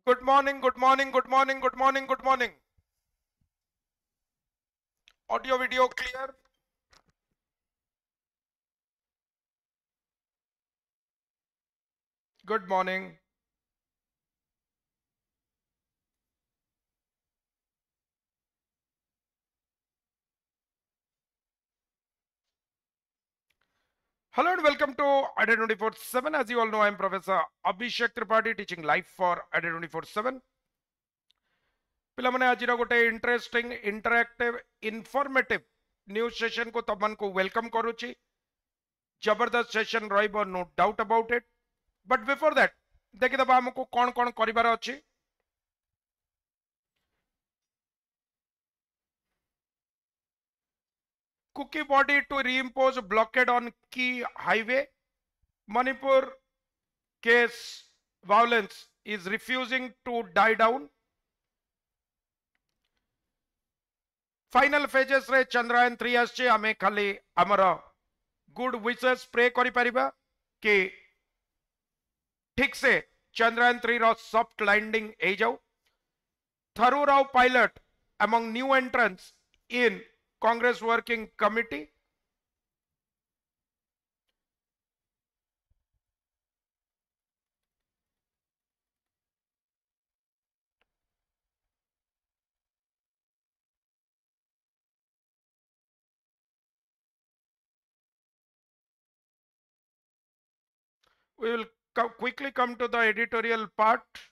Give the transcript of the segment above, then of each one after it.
Good morning, good morning, good morning, good morning, good morning. Audio video clear? Good morning. Hello and welcome to IDA 24/7. As you all know, I am Professor Abhishek Tripathi teaching live for IDA 24/7. पिलामने आज गोटे interesting interactive informative news session को तमन को welcome करूची जबरदस्त session रहिबो no doubt about it but before that देखि दबा हमको कोन कोन करिवार अछि cookie body to reimpose blockade on key highway. Manipur case violence is refusing to die down. Final phases रे चंद्रयान 3 आछे हमें खाली हमर गुड विशेस प्रे करि परिबा कि ठीक से चंद्रयान 3 रो सॉफ्ट लैंडिंग ए जाऊ. थरूराव pilot among new entrants in Congress Working Committee. We will quickly come to the editorial part.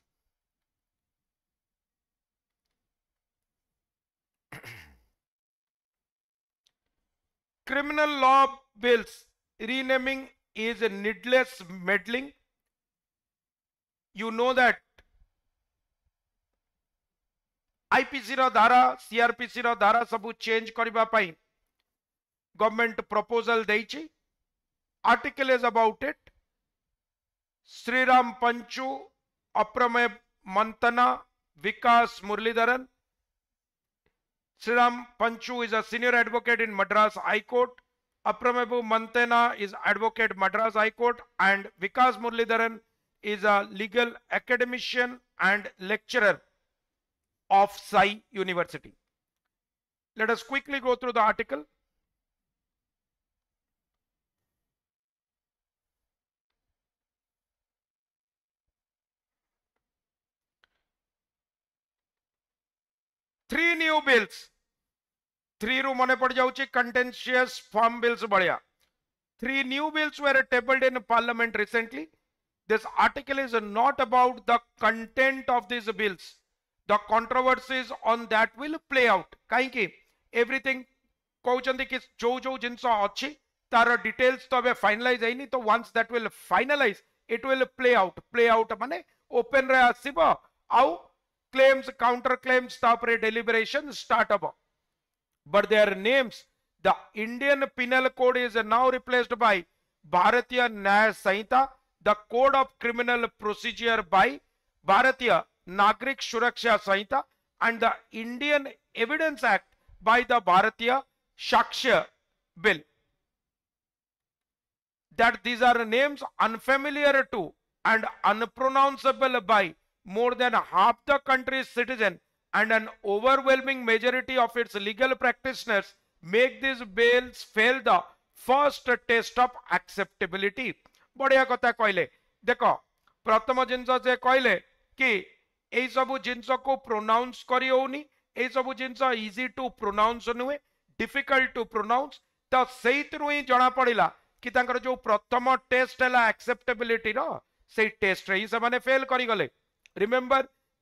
Criminal law bills renaming is a needless meddling. You know that IPC रो धारा CRPC रो धारा सबू change करबा पई government proposal देइछि. Article is about it. Sriram Panchu, Aprameya Mantena, Vikas Muralidharan. Sriram Panchu is a senior advocate in Madras High Court. Apramebu Mantena is advocate Madras High Court, and Vikas Muralidharan is a legal academician and lecturer of Sai University. Let us quickly go through the article. Three new bills. 3 रू मने पड़ जाउची contentious farm bills बड़िया. 3 new bills were tabled in parliament recently. This article is not about the content of these bills. The controversies on that will play out. कहीं की everything कहउचंदी कि जो जिंस अछि तार डिटेल्स तो अबे फाइनलाइज हैनी. तो once that will finalize it will play out माने ओपन रे आसीबो आउ claims counter claims तापरे deliberation start अब. But their names, the Indian Penal Code is now replaced by Bharatiya Nyaya Sanhita, the Code of Criminal Procedure by Bharatiya Nagrik Suraksha Sanhita, and the Indian Evidence Act by the Bharatiya Shakshya Bill. That these are names unfamiliar to and unpronounceable by more than half the country's citizens, and an overwhelming majority of its legal practitioners make these bills fail the first test of acceptability. बढ़िया कथा कहले. देखो प्रथम जिनस जे कहले कि एई सब जिनस को pronounce करी होनी, एई सब जिनस इजी टू प्रोनाउंस नुहे, डिफिकल्ट टू प्रोनाउंस. तो सेइतरु ही जणा पड़िला कि तांकर जो प्रथम टेस्ट हला एक्सेप्टेबिलिटी रो सेई टेस्ट रे ही से माने फेल करी गले. Remember,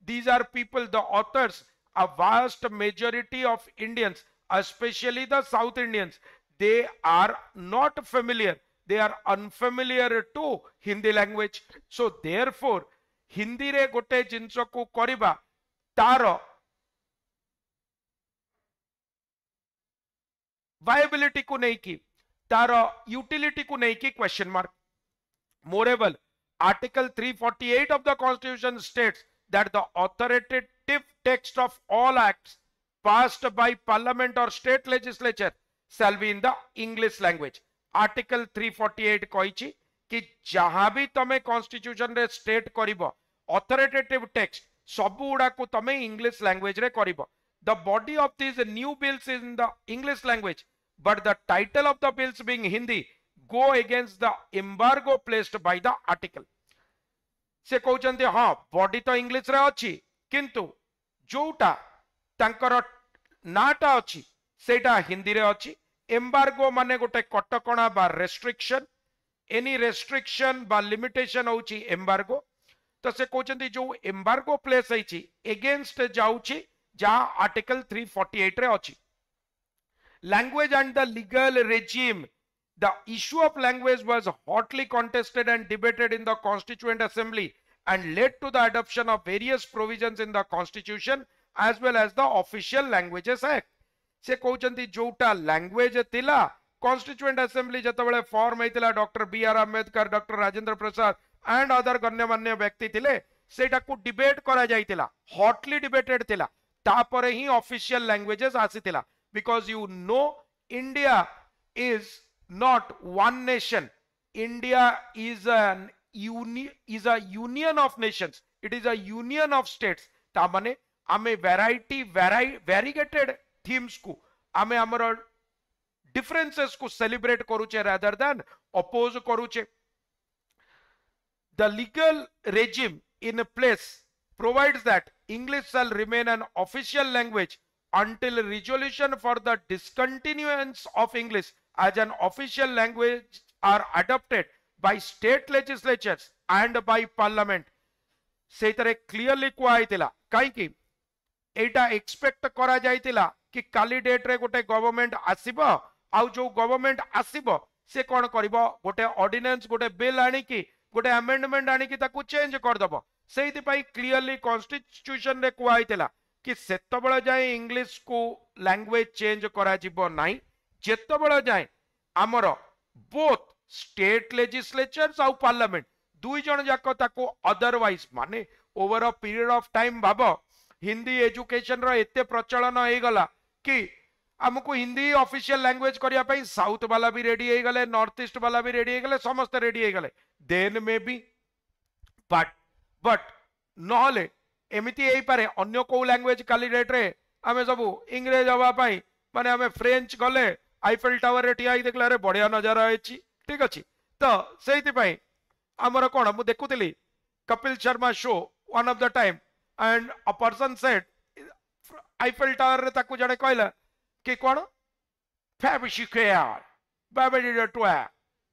these are people, the authors, a vast majority of Indians, especially the South Indians, they are not familiar, they are unfamiliar to Hindi language. So therefore, Hindi re gote jinso ko koriba taro viability को नहीं की, तारो utility को नहीं की question mark. Moreover, Article 348 of the Constitution states that the authoritative text of all acts passed by Parliament or state legislature shall be in the English language. Article 348 कहिछि कि जहां भी तमे Constitution रे state करिवो authoritative text सबु गुडा को तमे English language रे करिवो the body of this new bills in the English language but the title of the bills being Hindi go against the embargo placed by the article से कहउचंती हां body तो English रे अछि किंतु जोटा तांकर नाटा अछि सेटा हिंदी रे अछि एम्बार्गो माने गोटे कटकणा बा रेस्ट्रिक्शन एनी रेस्ट्रिक्शन बा लिमिटेशन होची एम्बार्गो तो से कहउचंती जो एम्बार्गो प्लेस होईची अगेंस्ट जाउची जा आर्टिकल 348 रे अछि language and the legal regime the issue of language was hotly contested and debated in the constituent assembly and led to the adoption of various provisions in the constitution as well as the official languages act से कहउचंती जोटा language थिला constituent assembly जतबेले form हेतिला doctor B R Ambedkar doctor Rajendra Prasad and other गण्यमान्य व्यक्ति थिले सेटा को डिबेट करा जाइतिला हॉटली डिबेटेड थिला तापरे ही ऑफिशियल लैंग्वेजेस आसीतिला because you know India is not one nation. India is a union of nations. It is a union of states. तामने आमे variegated themes को आमे हमर differences को celebrate करूचे rather than oppose करूचे. The legal regime in place provides that English shall remain an official language until resolution for the discontinuance of English as an official language are adopted by state legislatures and by parliament से तरह clearly कुआइतिला काई कि एटा expect करा जाइतिला कि काली date रे गोटे government आसीबो आउ जो गवर्नमेंट आसीबो से कोन करिवो गोटे ऑर्डिनेंस गोटे बिल आनी कि गोटे अमेंडमेंट आनी कि ताकू चेंज कर दबो सेति पई क्लियरली कॉन्स्टिट्यूशन रे कुआइतिला कि सेतबेले जाय इंग्लिश को लैंग्वेज चेंज करा जिवो नाही जेतबेले जाए आमर बोथ स्टेट लेजिस्लेचर्स आउ पार्लियामेंट दुई जन जाक ताको अदरवाइज माने over a period of time भाव हिंदी एजुकेशन रो एते प्रचलन हो गला कि हमको हिंदी ऑफिशियल लैंग्वेज करिया पई साउथ वाला भी रेडी हो गले नॉर्थ ईस्ट वाला भी रेडी हो गले समस्त रेडी हो गले देन मे बी बट नहले एमिति एई पारे अन्य को लैंग्वेज काली डेट रे हमें सब इंग्रेज हवा पाई माने हमें फ्रेंच गले आईफेल टावर रे ठिया देखला रे बढ़िया नजारा होची ठीक अछि तो सेति पई हमर कोन मु देखुतली Kapil Sharma show one of the time and a person said Eiffel Tower रे ताकू जड़े कहला कि कोन फैबिशिकेयर बाबेडी टुआ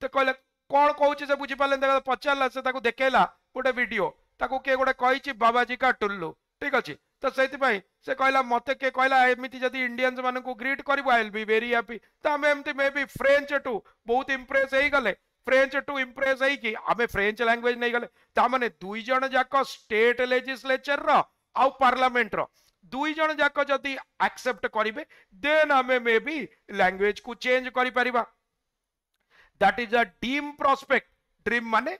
तो कहला कोन कहूची से बुझी पाले देख पचारला से ताकू देखेला गोटे वीडियो ताकू के गोटे कहिची बाबाजी का टुल्लू ठीक अछि तो सेति पई से कहला मते के कहला एमिति जदी इंडियंस माने को ग्रीट करबो I will be very happy तो हम एमती मे बी फ्रेंच टू बहुत इंप्रेस हेई गले फ्रेंच टू इंप्रेस हेई कि हमें फ्रेंच लैंग्वेज नहीं गले ता माने दुई जण जाक स्टेट लेजिस्लेचर रो आ पार्लियामेंट रो दुई जण जाक जदी एक्सेप्ट करिवे देन हमें मे बी लैंग्वेज को चेंज करि परिबा that is a dream prospect dream माने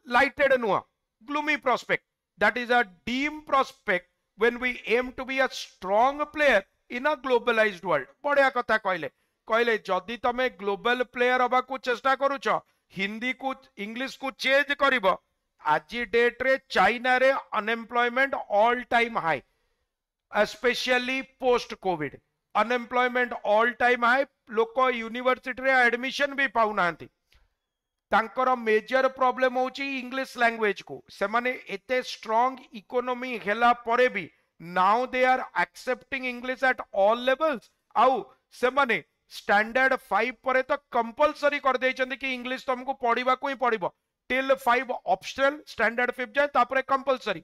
लाइटेड नुआ gloomy prospect that is a dream prospect when we aim to be a strong player in a globalized world बढ़िया कथा कहले जदि तमे ग्लोबल प्लेयर हबा को चेष्टा करूछ हिंदी को इंग्लिश को चेंज करिवो आज डेट रे चाइना रे unemployment all time high specially post Covid unemployment all time high लोक यूनिवर्सिटी रे एडमिशन भी पाउ नांती तांकर मेजर प्रॉब्लम होची इंग्लिश लैंग्वेज को से माने एते स्ट्रांग इकोनॉमी हेला परे भी now they are accepting English at all levels आउ से माने स्टैंडर्ड 5 परे तो कंपलसरी कर देइचंदी कि इंग्लिश तुमको पढिबा को ही पढिबो टिल 5 ऑप्शनल स्टैंडर्ड 5 जाय तापरे कंपलसरी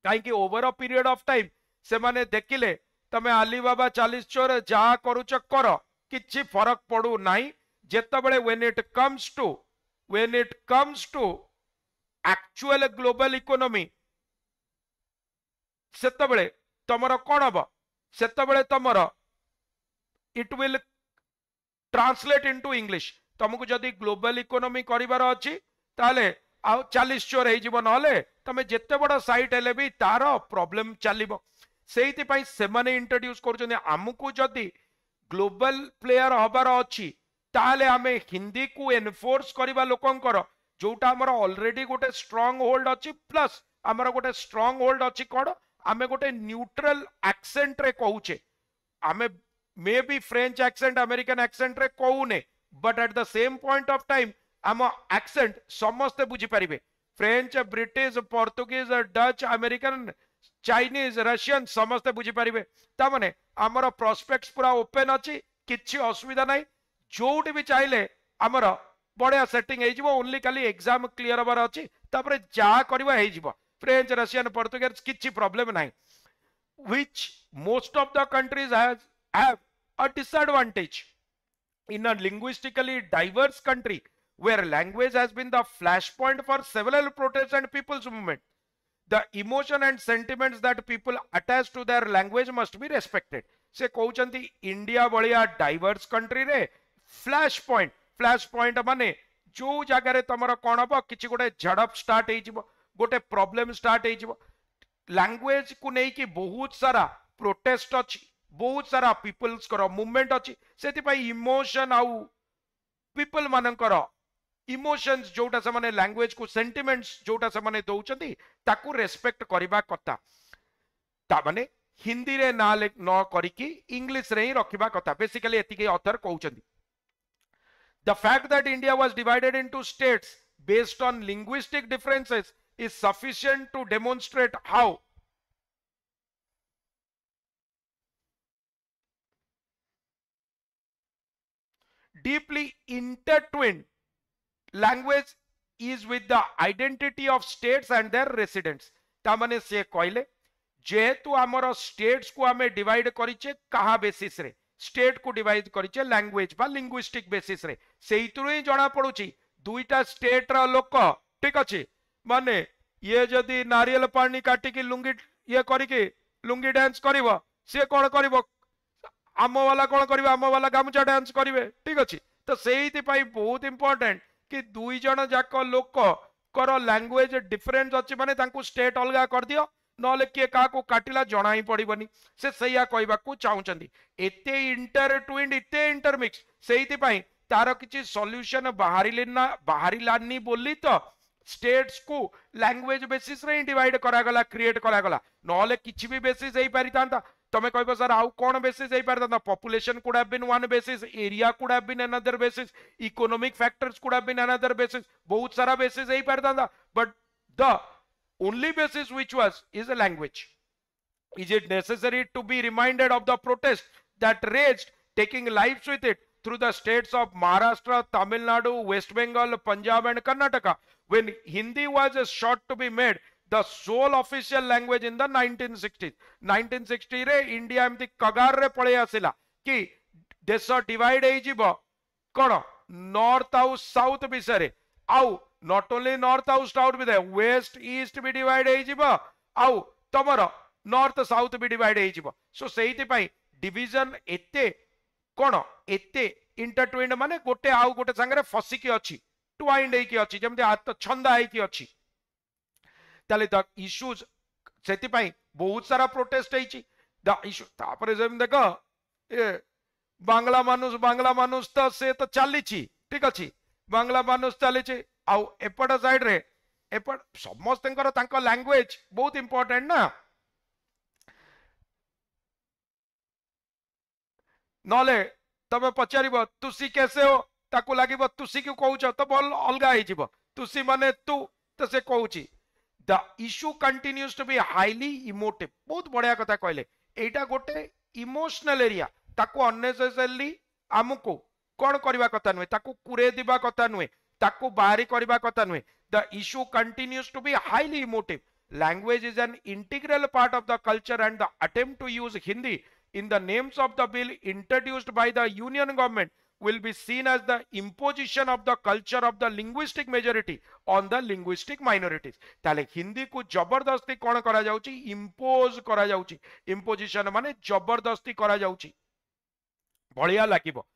काई कि over a period of time से माने देखिले तमे अलीबाबा 40 चोर जा करूच कर किछि फरक पडू नाही जेतबेले when it comes to actual global economy सेतबेले तमरो कोन हबो सेतबेले तमरो it will translate into English तुमको जदी ग्लोबल इकोनॉमी करिवार अछि ताले आ 40 चोर हे जीवन हले तमे जेते बड़ साइट हेले भी तारो प्रॉब्लम चलिबो सेहिति पई सेमाने इंट्रोड्यूस करछन हमकु जदी ग्लोबल प्लेयर हबार अछि ताले हमें हिंदी को एनफोर्स करबा लोकंकर जोटा हमर ऑलरेडी गोटे स्ट्रांग होल्ड अछि प्लस आमर गोटे स्ट्रांग होल्ड अच्छी कौन आमे गोटे न्यूट्रल एक्सेंट रे कहूचे आमे may be French accent American accent रे कहूने but at the same point of time आम एक्सेंट समस्ते बुझी पारिबे French British Portuguese Dutch American Chinese Russian समस्ते बुझी पारिबे ता माने आमर प्रोस्पेक्ट्स पूरा ओपन अछि किछि असुविधा नाही जोटी भी चाहिले आमर बढ़िया सेटिंग हो जिवो ओनली खाली एग्जाम क्लियर हबार अछि तापरे जा करबा हो जिवो फ्रेंच रशियन पोर्तुगीज किछि प्रॉब्लम नाही which most of the countries have a disadvantage in a linguistically diverse country where language has been the flashpoint for several protests and people's movement. The emotion and sentiments that people attach to their language must be respected. से कहउचंती India Ballia diverse country रे flash point माने जो जगह रे तमरो कोन हबो किछि गोटे झड़प स्टार्ट हे जिवो गोटे प्रॉब्लम स्टार्ट हे जिवो लैंग्वेज को नहीं कि बहुत सारा प्रोटेस्ट अच्छी बहुत सारा पीपल्स करो मूवमेंट अच्छी से इमोशन आउ पीपल मानकर इमोशंस जोटा से माने लैंग्वेज को सेंटिमेंट्स जोटा से माने दउचंती ताकू रेस्पेक्ट करबा कथा ता माने हिंदी रे ना न करिकी इंग्लिश रे ही रखिबा कथा बेसिकली एतिके ऑथर कहउचंती the fact that India was divided into states based on linguistic differences is sufficient to demonstrate how deeply intertwined language is with the identity of states and their residents. तामने से कहले जेहेतु आमर states को आमे divide करिचे कहा basis रे state को divide करिचे language बा लिंग्विस्टिक बेसिस रे सेइतुरु ही जणा पडुची दुईटा स्टेट रा लोक ठीक अछि माने ये जदि नारियल पानी काटिकी लुंगी ये करिके लुंगी डांस करिवो से कोन करिवो आम वाला कोन करिवो आम वाला गामुचा डांस करिवे ठीक अछि तो सेहिति पई बहुत इंपोर्टेंट कि दुई जण जाक लोक कर लैंग्वेज डिफरेंस अछि माने तांकू स्टेट अलगा कर दियो नले के का को काटिला जणा ही पड़िबनी से सैया कहबा को चाहुचंदी एते इंटरट्विन्ड एते इंटरमिक्स सेहिति पई तार किछि सॉल्यूशन बाहरिलानी बोली तो स्टेट्स को लैंग्वेज बेसिस रे डिवाइड करा गला क्रिएट करा गला नले किछि भी बेसिस हेई पारितांता तमे कहबो सर आउ कोन बेसिस हेई पारितांता population could have been one basis area could have been another basis economic factors could have been another basis बहुत सारा बेसिस हेई पारितांता but the only basis which was is a language is it necessary to be reminded of the protest that raged taking lives with it through the states of Maharashtra, Tamil Nadu, West Bengal, Punjab and Karnataka when Hindi was sought to be made the sole official language in the 1960s. 1960 रे India एमती कगार रे पळे आसिला कि देश divide हे जिवो कोन north आउ south बिसरे आउ नॉट ओनली नॉर्थ आउ साउथ बिदे वेस्ट ईस्ट भी डिवाइड हे जिवो आउ तमरो नॉर्थ साउथ भी डिवाइड हे जिवो सो सेहिति पई डिवीजन एते कोन एते इंटरट्विन्ड माने गोटे आउ गोटे संगे फसिकी अछि ट्वाइंड है कि अछि जेमते हाथ छंदा है कि अछि ताले द इश्यूज सेति पई बहुत सारा प्रोटेस्ट है द इश्यू तापर जेम देखो ए बांग्ला मानुस तो से तो चली ठीक अछि बांग्ला मानुस चली आउ एपट साइड रे एपट समस्तंकर तांको लैंग्वेज बहुत इंपोर्टेंट ना नले तमे पचारिबो तुसी कैसे हो ताकू लागिबो तुसी क्यों कहउछ तो बोल अलगा हे जिवो तुसी माने तू तो से कहउची the issue continues to be highly emotive बहुत बढ़िया कथा कहले एटा गोटे इमोशनल एरिया ताकू अननेसेसरली हमको कोन करबा कथा नुए ताकू कुरे दिबा कथा नुए ताकू बाहरी करबा कथा नुए the issue continues to be highly emotive language is an integral part of the culture and the attempt to use Hindi in the names of the bill introduced by the union government will be seen as the imposition of the culture of the linguistic majority on the linguistic minorities ताले हिंदी को जबरदस्ती कोन करा जाउची impose करा जाउची imposition माने जबरदस्ती करा जाउची बढ़िया लागिबो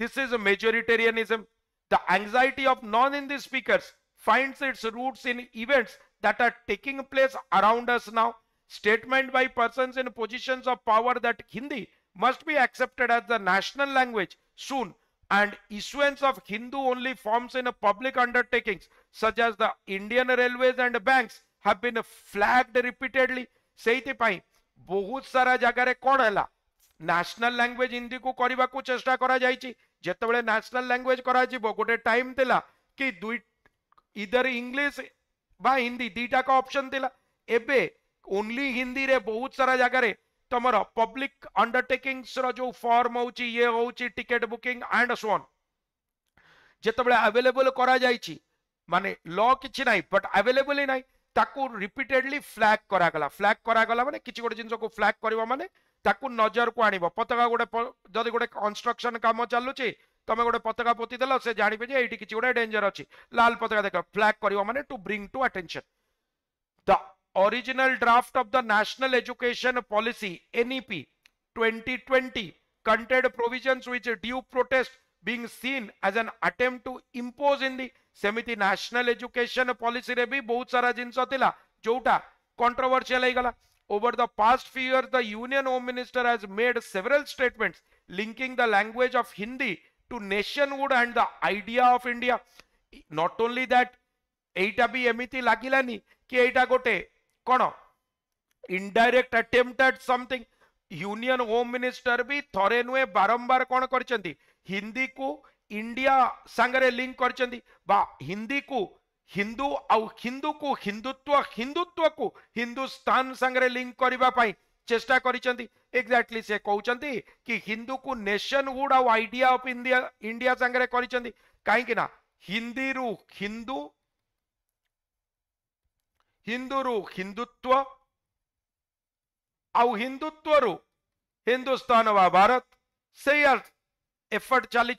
this is a majoritarianism the anxiety of non Hindi speakers finds its roots in events that are taking place around us now statement by persons in positions of power that Hindi must be accepted as the national language soon and issuance of Hindu only forms in public undertakings such as the Indian railways and banks have been flagged repeatedly सेइति पाई बहुत सारा जगह कौन है national language Hindi को करने को चेष्टा करा जायछि जेतेबेले नेशनल लैंग्वेज करा जिवो गोटे टाइम थिला कि दुई इधर इंग्लिश बा हिंदी दीटा का ऑप्शन थिला एबे ओनली हिंदी रे बहुत सारा जगह रे तमरो पब्लिक अंडरटेकिंग्स रो जो फॉर्म होची ये होची ticket booking and so on जेतेबेले अवेलेबल करा जायछि माने लॉ किछि नाही बट अवेलेबल ही नाही ताकू रिपीटेडली फ्लैग करा गला माने किछि गोटे जिंस को फ्लैग करबा माने ताकू नजर को आनिबो पताका गोटे जदी गोटे कंस्ट्रक्शन काम चालुछि तमे गोटे पताका पोती देलो से जानिबे जे एठी किछि गोटे डेंजर अछि लाल पताका देखो फ्लैग करबा माने to bring to attention the original draft of the national education policy NEP 2020 contained provisions which due protest being seen as an attempt to impose in the सेमिति नेशनल एजुकेशन पॉलिसी रे भी बहुत सारा जिंस थिला जोटा controversial हे गला over the past few years the union home minister has made several statements linking the language of Hindi to nationhood and the idea of India not only that एटा भी एमिति लागिलानी कि एटा गोटे कोन indirect attempt at something union home minister भी थरे नुए बारंबार कोन करचंती हिंदी को इंडिया संगरे लिंक करचंती बा हिंदी को हिंदू आउ हिंदू को हिंदुत्व को हिंदुस्तान संगरे लिंक करबा पाई चेष्टा करिचंती एग्जैक्टली से कहउचंती कि हिंदू को नेशनहुड आउ आइडिया ऑफ इंडिया संगरे करिचंती काहे कि ना हिंदी रु हिंदुत्व आउ हिंदुत्व रु हिंदुस्तान वा भारत से एफर्ट चली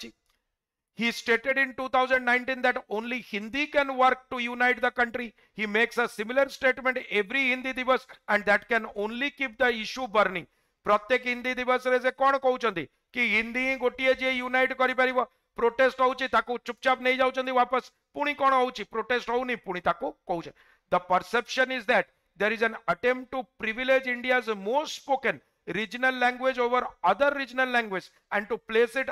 He stated in 2019 that only Hindi can work to unite the country. He makes a similar statement every Hindi Divas and that can only keep the issue burning. प्रत्येक हिंदी दिवस रे से कौन कहउचंती कि हिंदी ही गोटिए जे यूनाइट करि परिबो प्रोटेस्ट होउची ताको चुपचाप नै जाउचंती वापस पुणी कोन होउची प्रोटेस्ट होउनी पुणी ताको कहउछ the perception is that there is an attempt to privilege India's most spoken regional language over other regional language and to place it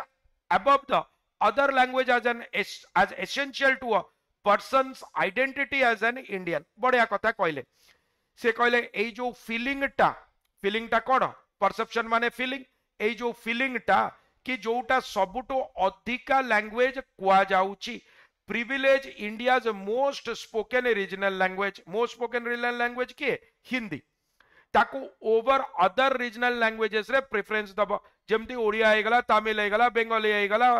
above the other language as essential to a person's identity as an Indian बढ़िया कथा कहले से कहले ए जो feeling टा कोन perception माने feeling ए जो feeling टा कि जोटा सबुटो अधिका लैंग्वेज कुआ जाउची privilege India's most spoken regional language के हिंदी ताकू ओवर अदर रीजनल लैंग्वेजेस रे प्रेफरेंस दबो जेमती ओडिया हेगला तमिल हेगला बेंगली हेगला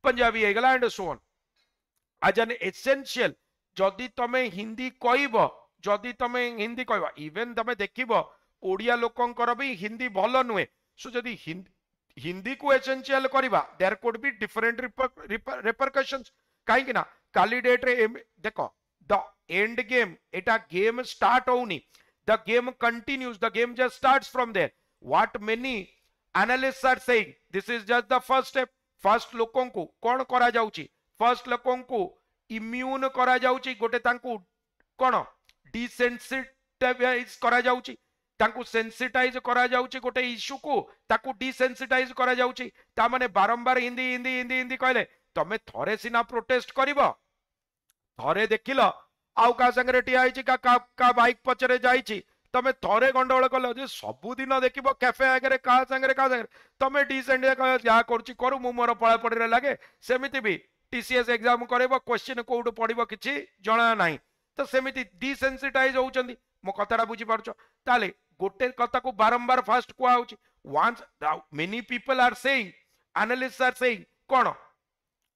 पंजाबी हेगला एंड सो ऑन आज एन एसेंशियल जदि तमे हिंदी कहबा इवन तमे देखिबो ओडिया लोकंकर भी हिंदी भलो नुए सो जदि हिंदी को एसेंशियल करबा there could be different repercussions काहे कि ना काली डेट रे देखो द एंड गेम एटा गेम स्टार्ट होउनी the game continues the game just starts from there what many analysts are saying this is just the first step first लोकन को कोन करा जाउची फर्स्ट लोकन को इम्यून करा जाउची गोटे तांकू कोन डिसेंसिटाइज करा जाउची तांकू सेंसिटाइज करा जाउची गोटे इश्यू को ताकू डिसेंसिटाइज करा जाउची ता माने बारंबार हिंदी हिंदी हिंदी हिंदी कहले तमे थरे सिना प्रोटेस्ट करिवो थरे देखिलो आउ का संगे ठिया का बाइक पचरे जाइछि तमे थरे गंडोल कल जे सबुदिन देखिबो कैफे आगे का संगे तमे डिसेंट या करछि करू मु मोर पळा पड़ी लागे सेमिति भी टीसीएस एग्जाम करबो क्वेश्चन कोड पड़िबो किछि जणा नाही तो सेमिति डिसेंसिटाइज होउचंदी मो कथाटा बुझी पारछो ताले गोटे कथा को बारंबार फास्ट कुआ होउछि once many people are saying analysts are saying कोन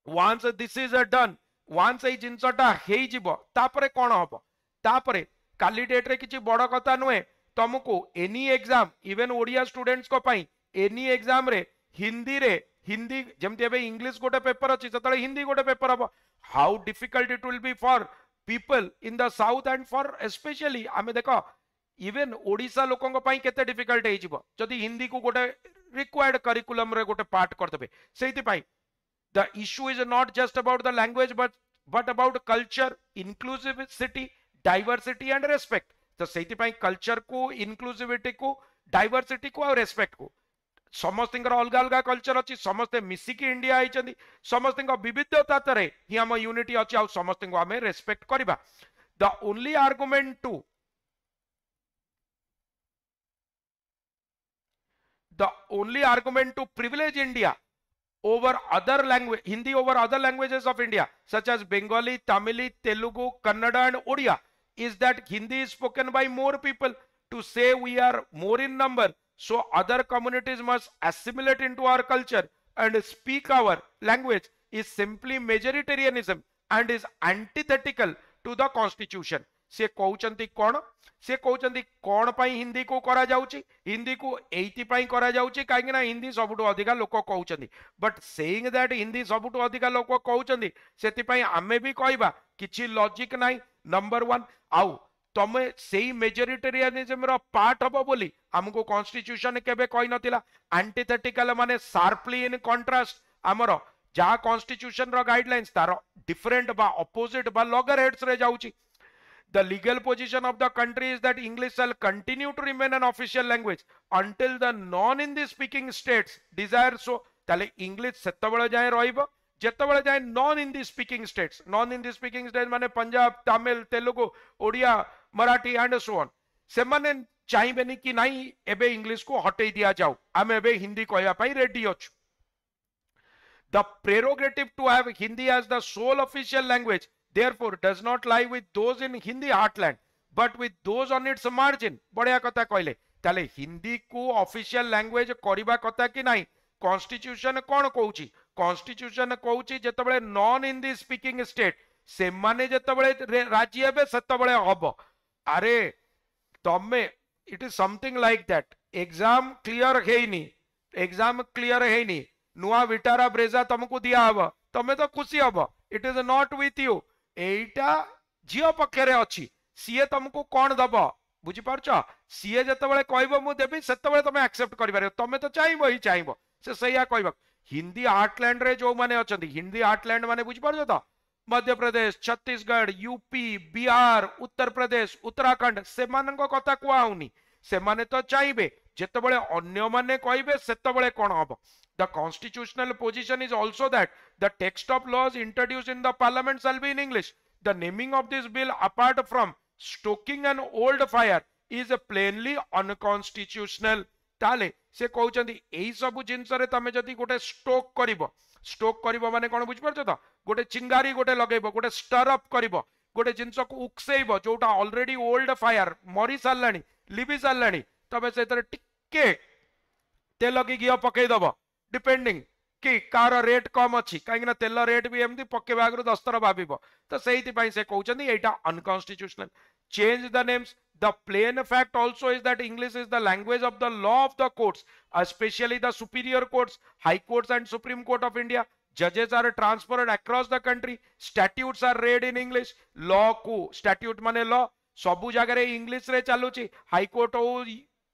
once this is done once ए जिनसटा हेई जिवो तापरे कोन हबो तापरे काली डेट रे किछि बड़ कथा नुए तुमको any exam even Odia students को पई एनी एग्जाम रे हिंदी जेमते बे इंग्लिश गोटे पेपर अछि सतळे हिंदी गोटे पेपर हबो how difficult it will be for people in the south and for specially आमे देखो इवन ओडिसा लोकन को पई केते डिफिकल्ट हे जिवो जदी हिंदी को गोटे रिक्वायर्ड करिकुलम रे गोटे पार्ट करदेबे सेति पई the issue is not just about the language but about culture inclusivity diversity and respect तो सेति पई कल्चर को inclusivity को diversity को और respect को समस्तिंकर अलग अलग कल्चर अछि समस्ते मिसिकी इंडिया आइचंदी समस्तिंक विविधता तरे हि हम यूनिटी अछि आ समस्तिंक हमें रेस्पेक्ट करबा the only argument to the only argument to privilege India over other language, Hindi over other languages of India, such as Bengali, Tamil, Telugu, Kannada and Odia, is that Hindi is spoken by more people. To say we are more in number, so other communities must assimilate into our culture and speak our language is simply majoritarianism and is antithetical to the constitution. से कहउचंती कोन, से कहउचंती कोन पई हिंदी को करा जाउची, हिंदी को एइति पई करा जाउची काहेकि ना हिंदी सबुटो अधिका लोक कहउचंती, बट सेइंग दैट हिंदी सबुटो अधिका लोक कहउचंती सेति पई आमे भी कहबा किछि लॉजिक नाही. नंबर 1 आउ तमे सेई मेजोरिटेरियनिज्म रो पार्ट हबो बोली हमको कॉन्स्टिट्यूशन केबे कहि नथिला. एंटीथेटिकल माने शार्पली इन कंट्रास्ट हमरो जा कॉन्स्टिट्यूशन रो गाइडलाइंस तारो डिफरेंट बा अपोजिट बा लॉगर हेड्स रे जाउची. The legal position of the country is that English shall continue to remain an official language until the non-Hindi speaking states desire so. ताले English सेतबेले जाए रहिबो जेतबेले जाए non-Hindi speaking states. Non-Hindi speaking states माने Punjab, Tamil, Telugu, Odia, Marathi and so on. से माने चाहिबेनी कि नाही एबे इंग्लिश को हटेई दिया जाऊ, आमे एबे हिंदी कहया पई ready अछु. The prerogative to have Hindi as the sole official language therefore does not lie with those in Hindi heartland but with those on its margin. बढ़िया कथा कहले ताले हिंदी को ऑफिशियल लैंग्वेज करिबा कथा कि नाही कॉन्स्टिट्यूशन कोन कहउची. कॉन्स्टिट्यूशन कहउची जेतबेले नॉन हिंदी स्पीकिंग स्टेट से माने जेतबेले राज्य हेबे सेतबेले हबो. अरे तमे it is something like that. Exam clear हेइनी, एग्जाम क्लियर हेइनी, नुआ विटारा ब्रेजा तुमको दिया हबो, तमे तो खुशी हबो. It is not with you. एटा झियो पक्षरे अछि, सीए तुमको कोन दबो बुझी पारछ. सीए जेतबेले कहबो मु देबी सेतबेले तमे एक्सेप्ट करि पारे, तमे तो चाहिबो ही चाहिबो से सहीया कहबो. हिंदी हार्टलैंड रे जो माने अछंती, हिंदी हार्टलैंड माने बुझी पारछ तो मध्य प्रदेश, छत्तीसगढ़, यूपी, बिहार, उत्तर प्रदेश, उत्तराखंड से माननको कथा कुआउनी. से माने तो चाहिबे जेतबेले अन्य माने कहबे सेतबेले कोन हबो. The constitutional position is also that the text of laws introduced in the parliament shall be in English. The naming of this bill apart from stoking an old fire is plainly unconstitutional. ताले से कहउचंदी एई सब जिंस रे तमे जदी गोटे stock करिवो माने कोन बुझ परछ तो गोटे चिंगारी गोटे लगेबो, गोटे स्टर अप करिवो, गोटे जिंस को उक्सेइबो जोटा ऑलरेडी ओल्ड फायर मरी सारलानी, लिबी सारलानी, तबे सेतरे टिके तेल की घियो पकई दबो डिपेंडिंग कि कार रेट कम अच्छी कहीं तेल रेट भी एमती पकेबा आगु 10 थर भाविबो. तो सेहिति पई से कहउचंदी एटा unconstitutional. Change the names. The plain fact also is that English is the language of the law of the courts, especially the superior courts, high courts and Supreme Court of India. Judges are transferred across the country. Statutes are read in English. Law को statute माने law सबु जगह रे English रे चालुची. High court हो,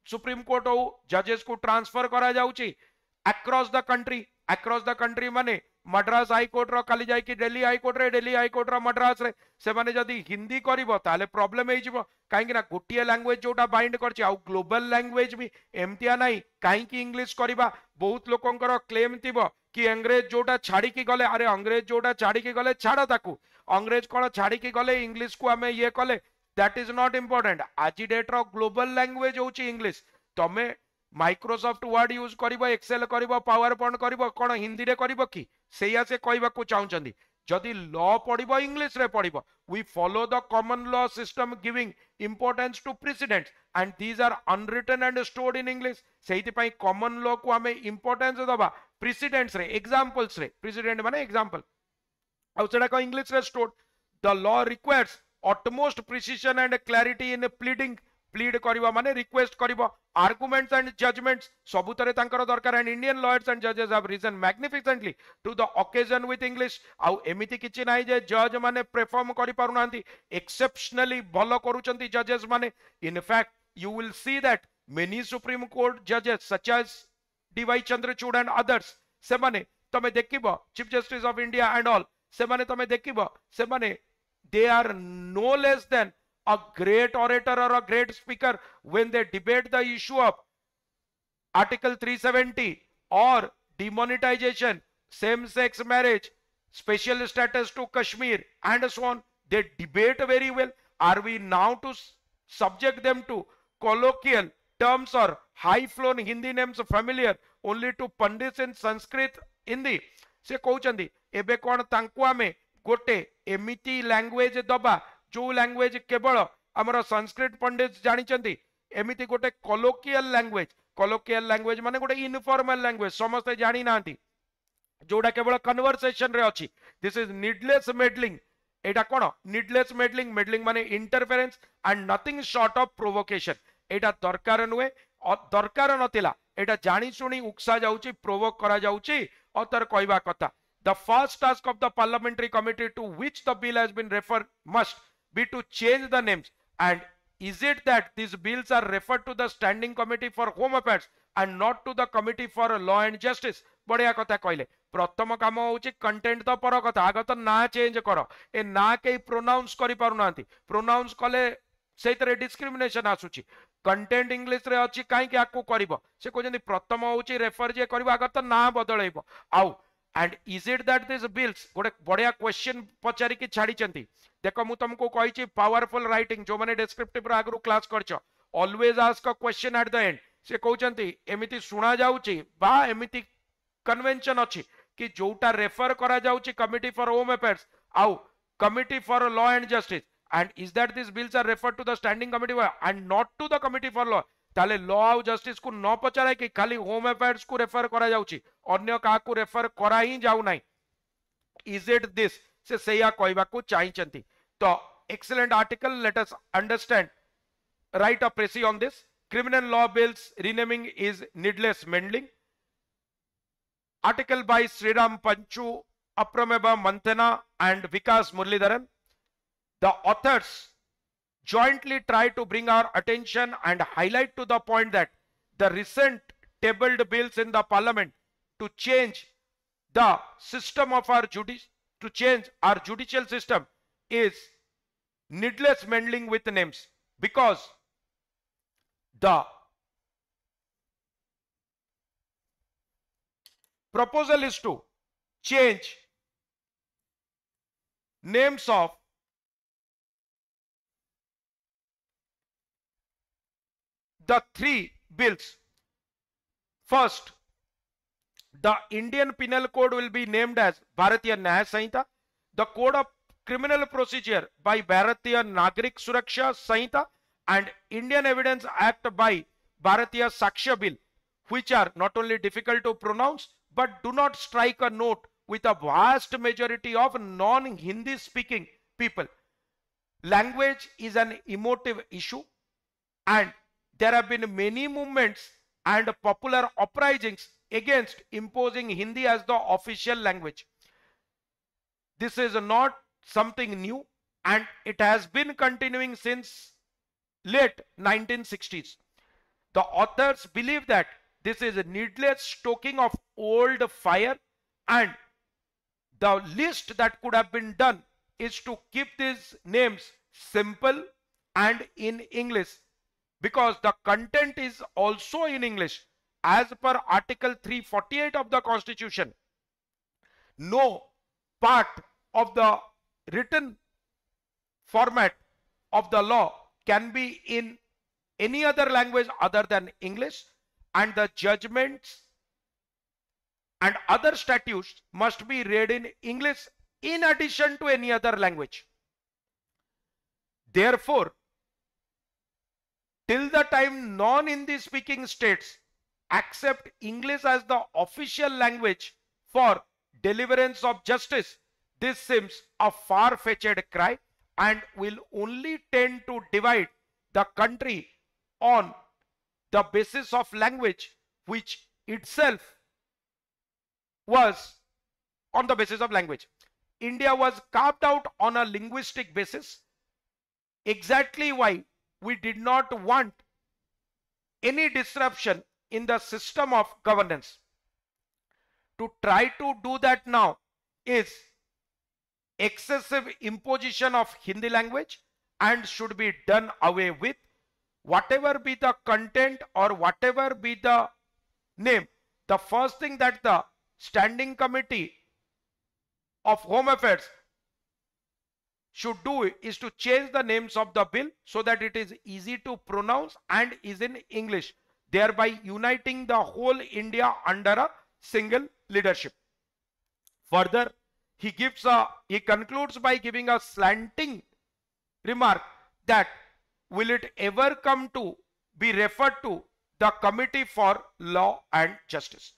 supreme court हो, जजेस को ट्रांसफर करा जाउची across the country. Across the country माने मद्रास हाई कोर्ट रो काली जाय कि दिल्ली हाई कोर्ट रे, दिल्ली हाई कोर्ट रो मद्रास रे. से माने जदी हिंदी करिवो ताले प्रॉब्लम हे जिवो काहेकि ना गोटिया लैंग्वेज जोटा बाइंड करछि आ ग्लोबल लैंग्वेज भी एमतिया नाही काहे कि इंग्लिश करिबा. बहुत लोकंकर क्लेम थिबो कि अंग्रेज जोटा छाड़ी की गले, अरे अंग्रेज जोटा छाड़ी की गले छाड़ ताकू, अंग्रेज कोन छाड़ी की गले इंग्लिश को हमें ये कले, दैट इज नॉट इंपोर्टेंट. आज डेट रो ग्लोबल लैंग्वेज होची इंग्लिश. तमे माइक्रोसॉफ्ट वर्ड यूज करिवो, एक्सेल करिवो, पावर पॉइंट करिवो, कोन हिंदी रे करिवो कि सेया से कहबा को चाहउचंदी. जदि लॉ पढ़िबो इंग्लिश रे पढ़िबो. We follow the common law system giving importance to precedents and these are unwritten and stored in English. सेहिति पई कॉमन लॉ को हमें इंपोर्टेंस दबा प्रेसिडेंट्स रे, एग्जांपल्स रे. प्रेसिडेंट माने एग्जांपल आ सेटा को इंग्लिश रे stored. The law requires utmost precision and clarity in pleading. Plead करिबा माने रिक्वेस्ट करिबो. आर्गुमेंट्स एंड जजमेंट्स सबुतरे तांकर दरकार एंड इंडियन लॉयर्स एंड जजेस have risen magnificently to the occasion with English. आ एमिति किछि नाही जे जज माने परफॉर्म करि पारु नांती, एक्सेप्शनली भलो करूचंती जजेस माने. In fact you will see that many Supreme Court जजेस such as D Y Chandrachud and others से माने तमे देखिबो, chief justice of India and all से माने तमे देखिबो से माने they are no less than a great orator or a great speaker when they debate the issue of article 370 or demonetization, same-sex marriage, special status to Kashmir and so on. They debate very well. Are we now to subject them to colloquial terms or high flown Hindi names familiar only to Pandits in Sanskrit Hindi. से कहउचंदी एबे कोन तांकु आमे गोटे एमिति language दबा जो language केवल हमर संस्कृत पंडित जानिचंदी एमिति गोटे कोलोकियल लैंग्वेज माने गोटे इनफॉर्मल लैंग्वेज समस्त जानी नांती जोड़ा केवल कन्वर्सेशन रे अछि this is needless meddling Etah cone needless meddling माने interference and nothing short of provocation एटा दरकार नुए दरकार नथिला एटा जानी सुनी उक्सा जाउची प्रोवोक करा जाउची और कहवा कथा the first task of the parliamentary committee to which the bill has been referred must be to change the names. And is it that these bills are referred to the standing committee for home affairs and not to the committee for law and justice? बढ़िया कथा कहले प्रथम काम होची content तो पर कथा आग तो ना चेंज कर ए ना के प्रोनाउंस करि पारु नांती प्रोनाउंस कले सेतरे डिस्क्रिमिनेशन आसुची कंटेंट इंग्लिश रे अछि काई के आकु करिवो से कहजंदी प्रथम होची रेफर जे करिवो आग तो ना बदलैबो आउ and is it that these bills गोटे बढ़िया क्वेश्चन पचारि कि छाड़ी चंती देखो मु तुमको कहि छी पावरफुल राइटिंग जो माने डिस्क्रिप्टिव रो आगरु क्लास करछो always ask a question at the end से कहउचंती एमिति सुना जाउची बा एमिति कन्वेंशन अछि कि जोटा रेफर करा जाउची कमिटी फॉर होम अफेयर्स आउ committee for law and justice and is that these bills are referred to the standing committee and not to the committee for law ताले लॉ आउ जस्टिस को न पचारे कि खाली होम अफेयर्स को refer करा जाउची अन्य का को रेफर करा ही जाउ नाही इज इट दिस से सेया कहबा को चाहि चंती तो excellent article let us understand write a precis on this criminal law bills renaming is needless meddling article by Sriram Panchu Aprameba Manthana and Vikas Muralidharan the authors jointly try to bring our attention and highlight to the point that the recent tabled bills in the parliament to change the system of our judicial system is needless meddling with names because the proposal is to change names of the three bills. First, the Indian Penal Code will be named as Bharatiya Nyaya Sanhita. The Code of Criminal Procedure by Bharatiya Nagrik Suraksha Sanhita and Indian Evidence Act by Bharatiya Sakshya Bill, which are not only difficult to pronounce but do not strike a note with a vast majority of non-Hindi speaking people. Language is an emotive issue and there have been many movements and popular uprisings against imposing Hindi as the official language. This is not something new and it has been continuing since late 1960s. The authors believe that this is a needless stoking of old fire and the least that could have been done is to keep these names simple and in English because the content is also in English as per Article 348 of the Constitution. No part of the written format of the law can be in any other language other than English and the judgments and other statutes must be read in English in addition to any other language. Therefore, till the time non-Hindi speaking states accept English as the official language for deliverance of justice, this seems a far-fetched cry and will only tend to divide the country on the basis of language, which itself was on the basis of language. India was carved out on a linguistic basis, exactly why we did not want any disruption in the system of governance. To try to do that now is excessive imposition of Hindi language and should be done away with. Whatever be the content or whatever be the name, the first thing that the Standing Committee of Home Affairs should do is to change the names of the bill so that it is easy to pronounce and is in English, thereby uniting the whole India under a single leadership. Further, he concludes by giving a slanting remark that will it ever come to be referred to the Committee for Law and Justice.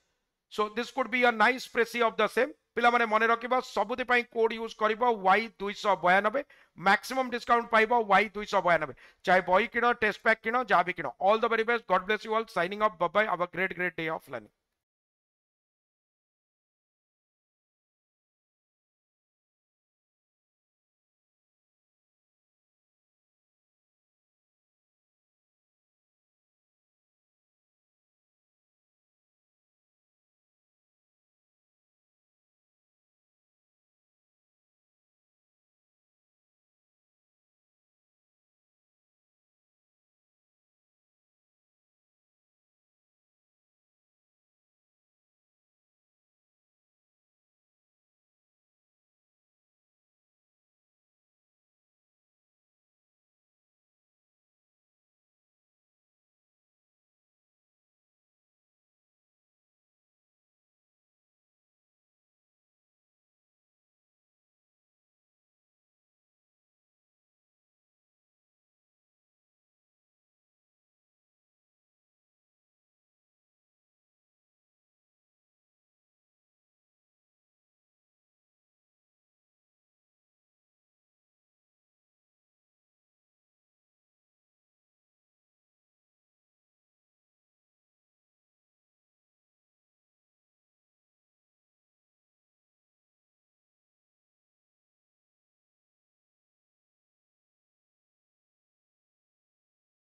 So this could be a nice précis of the same. पिला माने मने रखिबा सबुति पई code use करिबो Y292 maximum discount पाइबो Y292 चाहे boy किनो test pack किनो जा भी किनो all the very best God bless you all signing off bye bye have a great day of learning